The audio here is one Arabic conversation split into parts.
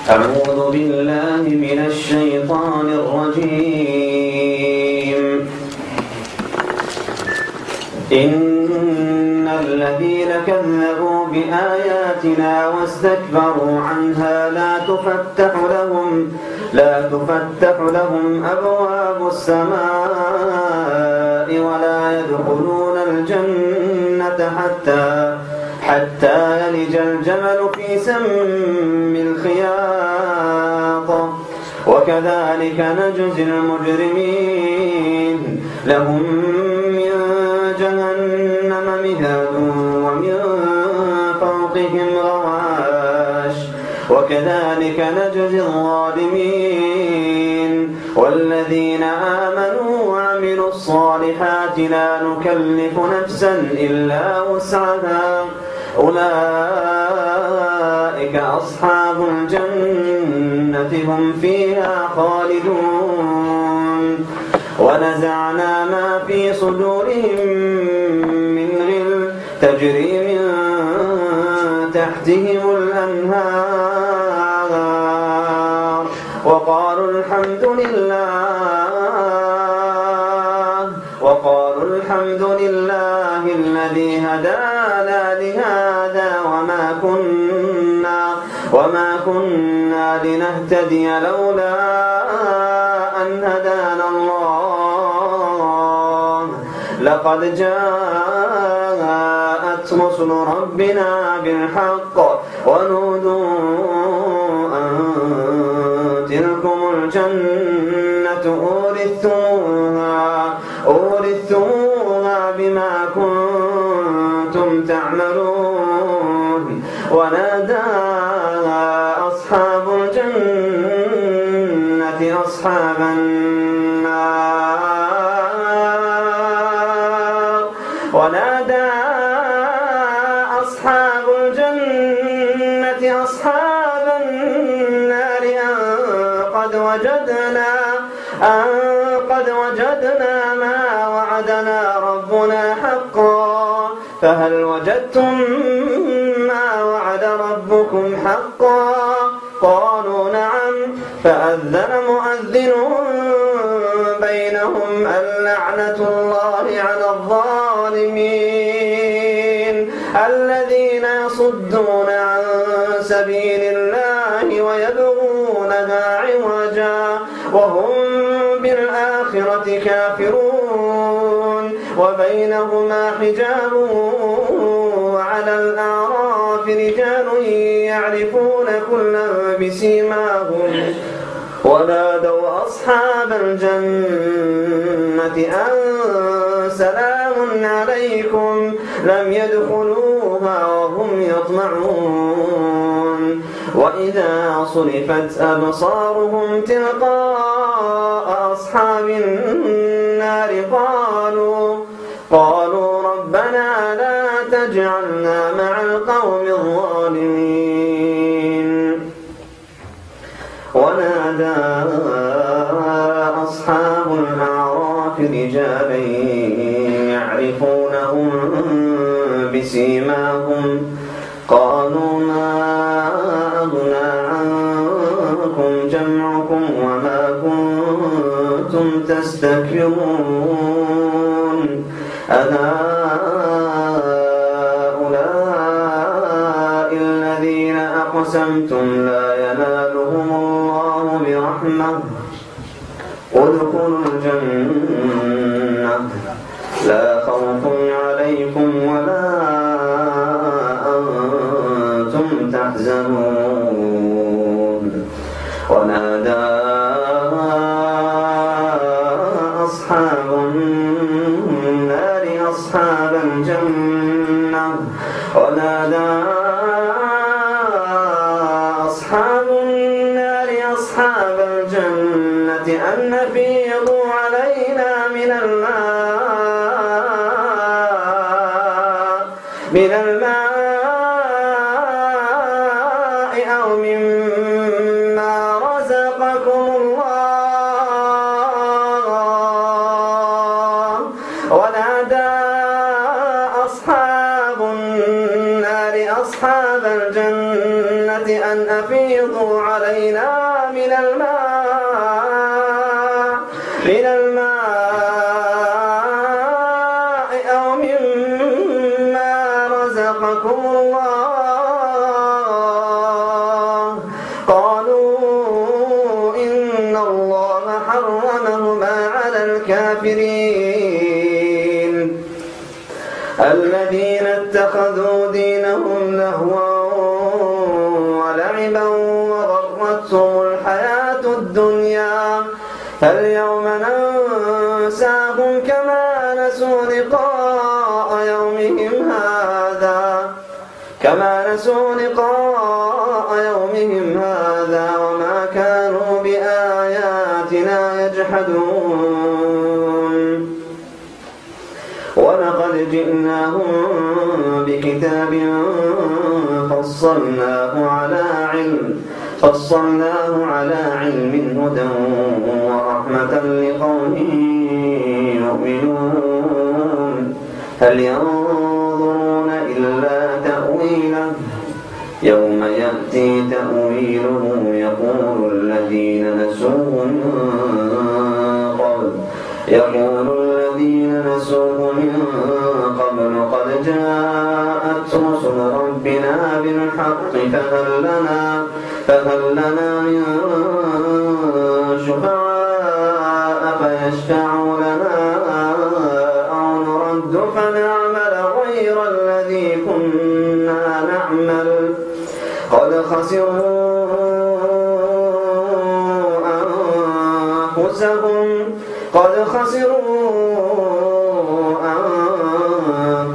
أعوذ بالله من الشيطان الرجيم. إن الذين كذبوا بآياتنا واستكبروا عنها لا تفتح لهم أبواب السماء ولا يدخلون الجنة حتى يلج الجمل في سم الخياط وكذلك نجزي المجرمين. لهم من جهنم مهاد ومن فوقهم غواش وكذلك نجزي الظالمين. والذين آمنوا وعملوا الصالحات لا نكلف نفسا إلا وسعها أولئك أصحاب الجنة هم فيها خالدون. ونزعنا ما في صدورهم من غل تجري من تحتهم الأنهار وقالوا الحمد لله الذي هدانا لهذا وما كنا لنهتدي لولا أن هدانا الله. لقد جاءت رسل ربنا بالحق ونودوا أن تلكم الجنة أورثتموها بما كنتم تعملون. ونادى أصحاب الجنة أصحاب النار أن قد وجدنا ما وعدنا ربنا حقا فهل وجدتم ما وعد ربكم حقا؟ قالوا نعم. فأذن مؤذن بينهم اللعنة الله على الظالمين الذين يصدون عن سبيل الله ويبغونها عوجا وهم بالآخرة كافرون. وبينهما حجاب وعلى الأعراف رجال يعرفون كلا بسيماهم ونادوا أصحاب الجنة أن سلام عليكم لم يدخلوها وهم يطمعون. وإذا صرفت أبصارهم تلقاء أصحاب النار قالوا ربنا لا تجعلنا مع القوم الظالمين. ونادى أصحاب الأعراف رجالا يعرفونهم بسيماهم قالوا ما أغنى عنكم جمعكم وما كنتم تستكبرون أهؤلاء الذين أقسمتم لا ينالهم الله برحمة ادخلوا الجنة لا خوف عليكم ولا أنتم تحزنون. ونادى أصحاب النار أصحاب الجنة أن أفيضوا علينا من الماء أو مما رزقكم الله. ونادى أصحاب النار أصحاب الجنة أن أفيضوا علينا من الماء أو مما رزقكم الله. قالوا إن الله حرمهما على الكافرين الذين اتخذوا دينهم لهوا ولعبا وغرتهم الحياة الدنيا فاليوم ننساهم كما نسوا لقاء يومهم هذا وما كانوا بآياتنا يجحدون. ولقد جئناهم بكتاب فصلناه على علم هدى ورحمة لقوم يؤمنون. هل ينظرون إلا تأويله يوم يأتي تأويله يقول الذين نسوه من قبل قد جاءت رسل ربنا بالحق فهل لنا من شفعاء فيشفعوا لنا أو نرد فنعمل غير الذي كنا نعمل قد خسروا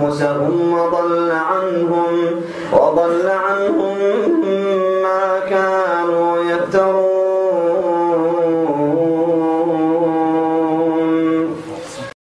أنفسهم وضل عنهم ما كانوا يفترون.